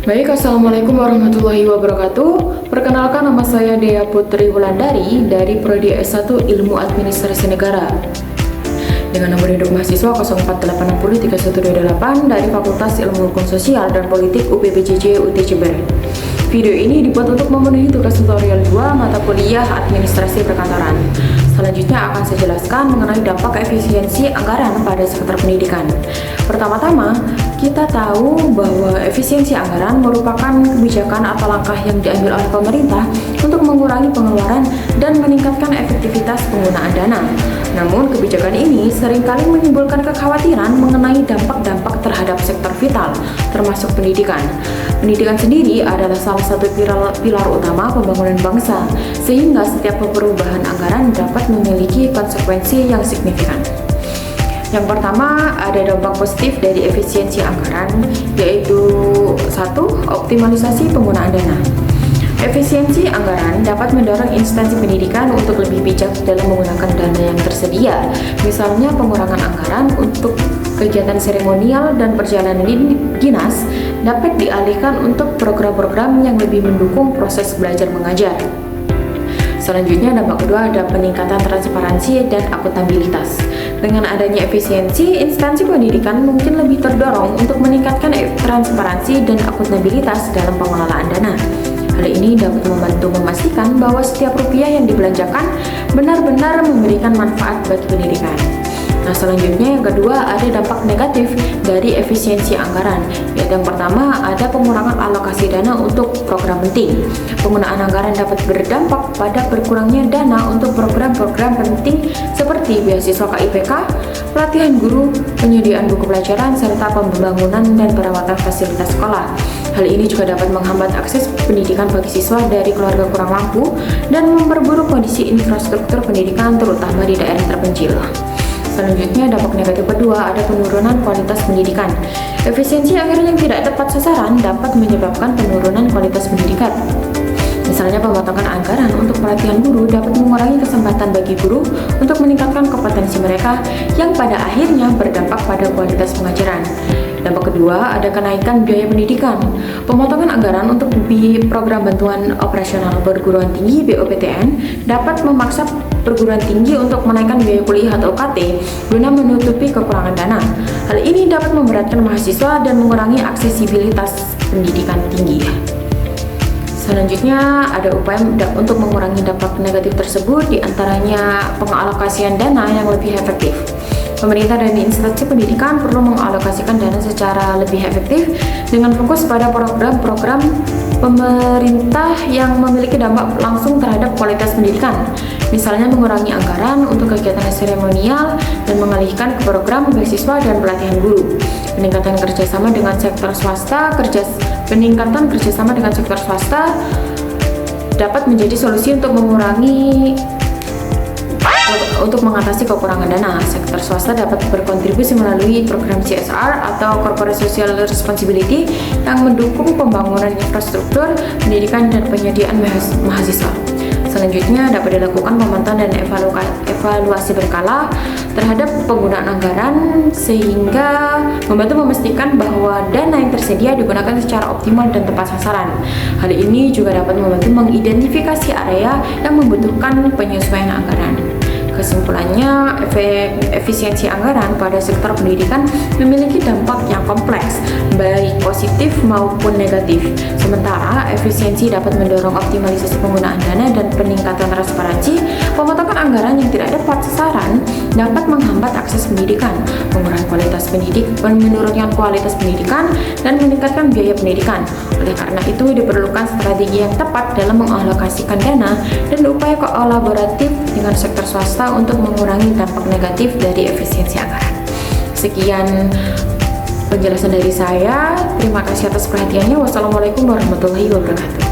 Baik, Assalamualaikum warahmatullahi wabarakatuh. Perkenalkan, nama saya Dea Putri Wulandari dari Prodi S1 Ilmu Administrasi Negara dengan nomor induk mahasiswa 0486031128 dari Fakultas Ilmu Hukum Sosial dan Politik UPPJJ UT Jember. Video ini dibuat untuk memenuhi tugas tutorial 2 mata kuliah Administrasi Perkantoran. Selanjutnya akan saya jelaskan mengenai dampak efisiensi anggaran pada sektor pendidikan. Pertama-tama, kita tahu bahwa efisiensi anggaran merupakan kebijakan atau langkah yang diambil oleh pemerintah untuk mengurangi pengeluaran dan meningkatkan efektivitas penggunaan dana. Namun, kebijakan ini seringkali menimbulkan kekhawatiran mengenai dampak-dampak terhadap sektor vital, termasuk pendidikan. Pendidikan sendiri adalah salah satu pilar utama pembangunan bangsa, sehingga setiap perubahan anggaran dapat memiliki konsekuensi yang signifikan. Yang pertama, ada dampak positif dari efisiensi anggaran, yaitu 1. Optimalisasi penggunaan dana. Efisiensi anggaran dapat mendorong instansi pendidikan untuk lebih bijak dalam menggunakan dana yang tersedia. Misalnya, pengurangan anggaran untuk kegiatan seremonial dan perjalanan dinas dapat dialihkan untuk program-program yang lebih mendukung proses belajar mengajar. Selanjutnya, dampak kedua ada peningkatan transparansi dan akuntabilitas. Dengan adanya efisiensi, instansi pendidikan mungkin lebih terdorong untuk meningkatkan transparansi dan akuntabilitas dalam pengelolaan dana. Hal ini dapat membantu memastikan bahwa setiap rupiah yang dibelanjakan benar-benar memberikan manfaat bagi pendidikan. Nah, selanjutnya yang kedua ada dampak negatif dari efisiensi anggaran. Yaitu yang pertama ada pengurangan alokasi dana untuk program penting. Penggunaan anggaran dapat berdampak pada berkurangnya dana untuk program-program penting seperti beasiswa KIPK, pelatihan guru, penyediaan buku pelajaran, serta pembangunan dan perawatan fasilitas sekolah. Hal ini juga dapat menghambat akses pendidikan bagi siswa dari keluarga kurang mampu dan memperburuk kondisi infrastruktur pendidikan terutama di daerah terpencil. Selanjutnya, dampak negatif kedua ada penurunan kualitas pendidikan. Efisiensi anggaran yang tidak tepat sasaran dapat menyebabkan penurunan kualitas pendidikan. Misalnya, pemotongan anggaran untuk pelatihan guru dapat mengurangi kesempatan bagi guru untuk meningkatkan kompetensi mereka yang pada akhirnya berdampak pada kualitas pengajaran. Dampak kedua ada kenaikan biaya pendidikan. Pemotongan anggaran untuk program bantuan operasional perguruan tinggi BOPTN dapat memaksa perguruan tinggi untuk menaikkan biaya kuliah atau UKT guna menutupi kekurangan dana. Hal ini dapat memberatkan mahasiswa dan mengurangi aksesibilitas pendidikan tinggi. Selanjutnya ada upaya untuk mengurangi dampak negatif tersebut, diantaranya pengalokasian dana yang lebih efektif. Pemerintah dan instansi pendidikan perlu mengalokasikan dana secara lebih efektif dengan fokus pada program-program pemerintah yang memiliki dampak langsung terhadap kualitas pendidikan. Misalnya, mengurangi anggaran untuk kegiatan seremonial dan mengalihkan ke program beasiswa dan pelatihan guru. Peningkatan kerjasama dengan sektor swasta dapat menjadi solusi untuk mengatasi kekurangan dana. Sektor swasta dapat berkontribusi melalui program CSR atau Corporate Social Responsibility yang mendukung pembangunan infrastruktur, pendidikan, dan penyediaan mahasiswa. Selanjutnya, dapat dilakukan pemantauan dan evaluasi berkala terhadap penggunaan anggaran sehingga membantu memastikan bahwa dana yang tersedia digunakan secara optimal dan tepat sasaran. Hal ini juga dapat membantu mengidentifikasi area yang membutuhkan penyesuaian anggaran. Kesimpulannya, efisiensi anggaran pada sektor pendidikan memiliki dampak yang kompleks, baik positif maupun negatif. Sementara, efisiensi dapat mendorong optimalisasi penggunaan dana dan peningkatan transparansi. Pemotongan anggaran yang tidak tepat sasaran dapat menghambat akses pendidikan, menurunkan kualitas pendidikan, dan meningkatkan biaya pendidikan. Oleh karena itu, diperlukan strategi yang tepat dalam mengalokasikan dana dan upaya kolaboratif dengan sektor swasta untuk mengurangi dampak negatif dari efisiensi anggaran. Sekian penjelasan dari saya. Terima kasih atas perhatiannya. Wassalamualaikum warahmatullahi wabarakatuh.